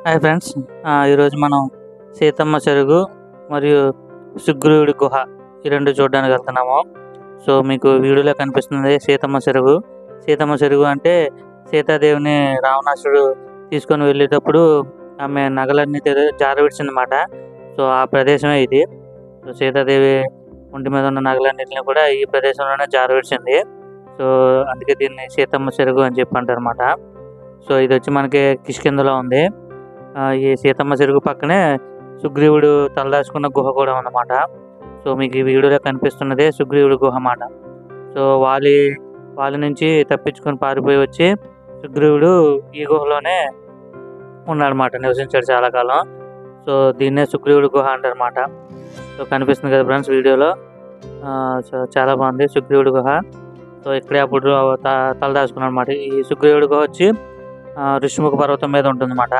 Hi friends, ఈరోజు మనం సీతమ్మ చెరుగు మరియు సుగ్రీవుడి గుహ ఈ రెండు చూడడానికి వెళ్తున్నాము. సో మీకు వీడియోలో కనిపిస్తుంది సీతమ్మ చెరుగు. సీతమ్మ చెరుగు అంటే సీతాదేవిని రావణాసుడు తీసుకొని వెళ్ళేటప్పుడు ఆమె నగలన్నీ జారవిడిచిందన్నమాట. సో ఆ ప్రదేశమే ఇది. సో సీతాదేవి ఒంటి మీద ఉన్న నగలన్నింటినీ కూడా ఈ ప్రదేశంలోనే జారవిడిచింది. సో అందుకే దీన్ని సీతమ్మ చెరుగు అని చెప్పి అంటారు అన్నమాట. సో ఇది వచ్చి మనకి కిష్కింధలో ఉంది. ఈ సీతమ్మ చెరుగు పక్కనే సుగ్రీవుడు తలదాచుకున్న గుహ కూడా ఉందన్నమాట. సో మీకు ఈ వీడియోలో కనిపిస్తున్నదే సుగ్రీవుడి గుహ అన్నమాట. సో వాళ్ళ నుంచి తప్పించుకొని పారిపోయి వచ్చి సుగ్రీవుడు ఈ గుహలోనే ఉన్నాడనమాట, నివసించాడు చాలా కాలం. సో దీన్నే సుగ్రీవుడి గుహ అంటారన్నమాట. సో కనిపిస్తుంది కదా ఫ్రెండ్స్ వీడియోలో. సో చాలా బాగుంది సుగ్రీవుడి గుహ. సో ఇక్కడే అప్పుడు తలదాచుకున్నాడు అనమాట. ఈ సుగ్రీవుడి గుహ వచ్చి ఋషిముఖ పర్వతం మీద ఉంటుందన్నమాట.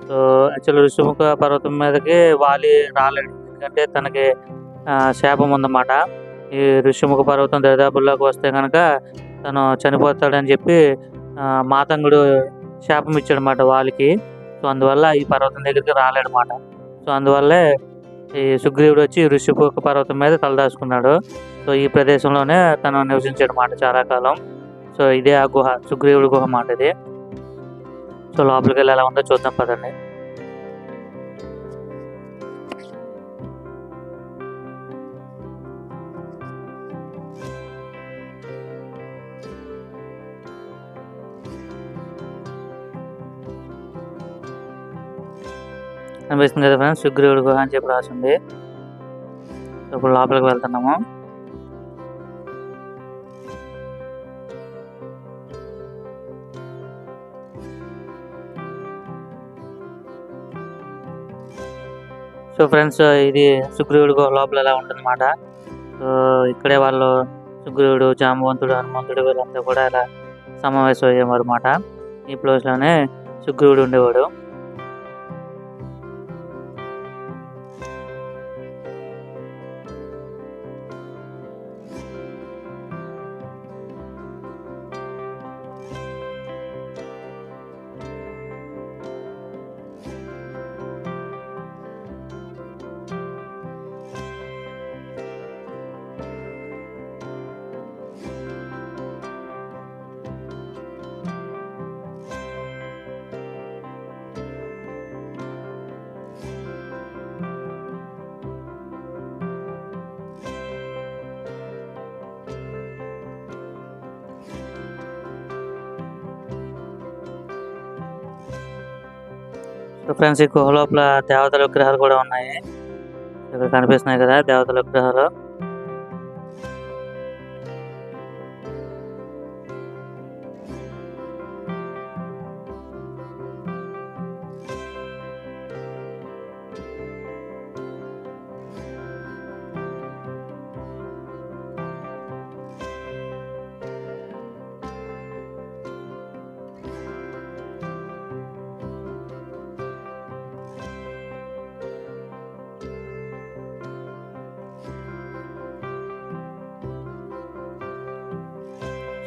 సో యాక్చువల్లీ ఋషిముఖ పర్వతం మీదకి వాలి రాలేడు, ఎందుకంటే తనకి శాపం ఉందన్నమాట. ఈ ఋషిముఖ పర్వతం దరిదాపుల్లోకి వస్తే కనుక తను చనిపోతాడని చెప్పి మాతంగుడు శాపం ఇచ్చాడనమాట వాలికి. సో అందువల్ల ఈ పర్వతం దగ్గరికి రాలేడనమాట. సో అందువల్లే ఈ సుగ్రీవుడు వచ్చి ఋషిముఖ పర్వతం మీద తలదాచుకున్నాడు. సో ఈ ప్రదేశంలోనే తను నివసించాడు అన్నమాట చాలా కాలం. సో ఇదే ఆ గుహ, సుగ్రీవుడి గుహ అన్నమాట ఇది. సో లోపలికి వెళ్ళి ఎలా ఉందో చూద్దాం పదండి. కనిపిస్తుంది కదా ఫ్రెండ్స్, సుగ్రీవుడి గుహ అని చెప్పి రాసింది. ఇప్పుడు లోపలికి వెళ్తున్నాము. సో ఫ్రెండ్స్, ఇది సుగ్రీవుడి గుహ లోపల ఎలా ఉంటుందన్నమాట. సో ఇక్కడే వాళ్ళు సుగ్రీవుడు, జాంబవంతుడు, హనుమంతుడు వీళ్ళంతా కూడా ఇలా సమావేశం అయ్యేవారు అన్నమాట. ఈ ప్లేస్లోనే సుగ్రీవుడు ఉండేవాడు. సో ఫ్రెండ్స్, ఈ గుహ లోపల దేవతల విగ్రహాలు కూడా ఉన్నాయి. ఇక్కడ కనిపిస్తున్నాయి కదా దేవతల విగ్రహాలు.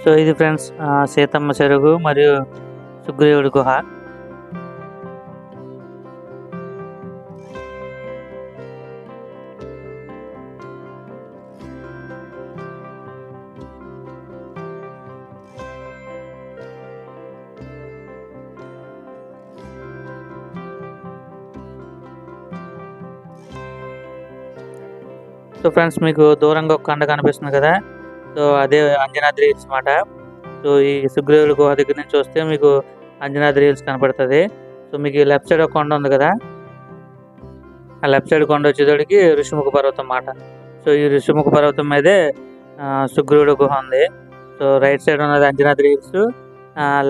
సో ఇది ఫ్రెండ్స్ సీతమ్మ చెరుగు మరియు సుగ్రీవుడి గుహ. సో ఫ్రెండ్స్, మీకు దూరంగా ఒక కొండ కనిపిస్తుంది కదా, సో అదే అంజనాద్రి హిల్స్ అన్నమాట. సో ఈ సుగ్రీవుడి గుహ దగ్గర నుంచి వస్తే మీకు అంజనాద్రి హిల్స్ కనపడుతుంది. సో మీకు లెఫ్ట్ సైడ్ ఒక కొండ ఉంది కదా, ఆ లెఫ్ట్ సైడ్ కొండ వచ్చేటోడికి ఋషిముఖ పర్వతం అన్నమాట. సో ఈ ఋషిముఖ పర్వతం మీదే సుగ్రీవుడి గుహ ఉంది. సో రైట్ సైడ్ ఉన్నది అంజనాద్రి హిల్స్,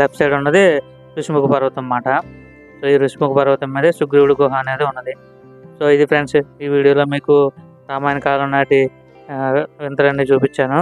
లెఫ్ట్ సైడ్ ఉన్నది ఋషిముఖ పర్వతం అన్నమాట. సో ఈ ఋషిముఖ పర్వతం మీదే సుగ్రీవుడి గుహ అనేది ఉన్నది. సో ఇది ఫ్రెండ్స్, ఈ వీడియోలో మీకు రామాయణ కాలం నాటి వింతలన్నీ చూపించాను.